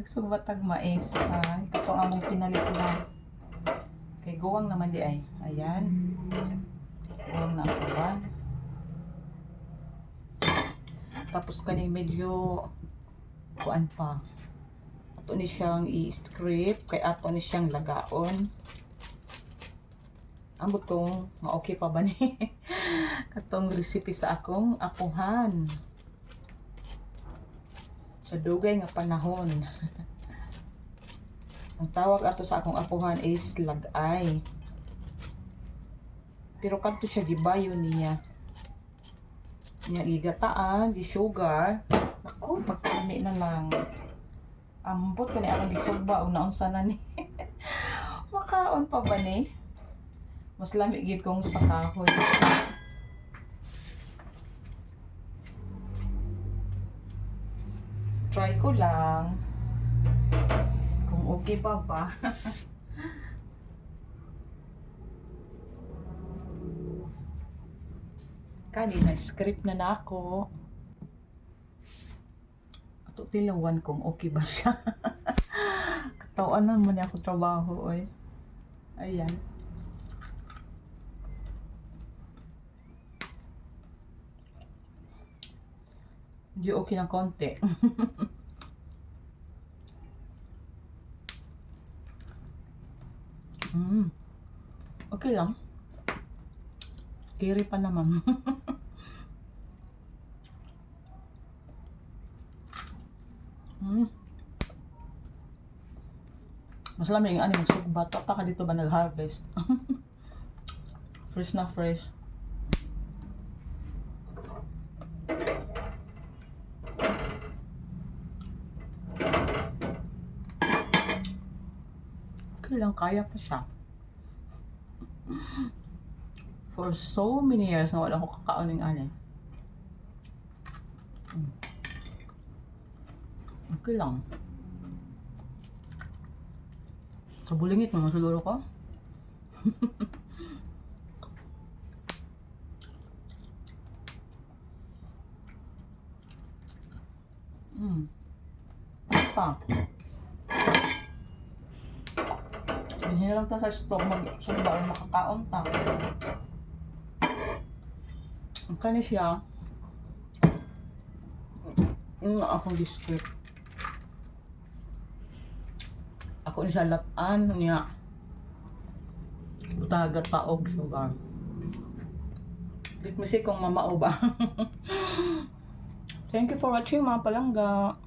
Sugbatag mais. Ito ang among pinalit na. Kay guwang naman di ay. Ayan. Guwang na ako ba? Tapos kani medyo kuan pa. Ato ni siyang i-strip. Kay ato ni siyang lagaon. Ang butong, ma-okay pa ba ni? Katong recipe sa akong apuhan. Sa dugay nga panahon. Ang tawag ato sa akong apuhan is lagay. Pero kadto siya gibayo niya. Niya gigataan, di sugar. Ako, pagkani na lang. Ambot kani akong gisugba og naunsa na ni. Makaon pa ba ni? Mas lami gid kong sa kahoy. Try ko lang. Kung okay pa ba. Kanina script na nako. Ato tilawan kung okay ba siya. Katawanan mo ni ako trabaho oy. Ayan. Hindi okay ng konti. Okay lang. Kiri pa naman. Mas lamig ang ani magsugbat. Pa ka dito ba nag-harvest? Fresh na fresh. Okay lang, kaya pa siya. For so many years na wala ko kakaon ng ani. Okay lang. Kabulingit mo siguro ko. Pa. Hinilang ta sa stock mag-sumba o makakaon ta. Ang kani siya. Akong discreet. Ako ni siya latan niya. Butagat pa og sugar. Dit mo si kung mamao ba. Thank you for watching mga palangga.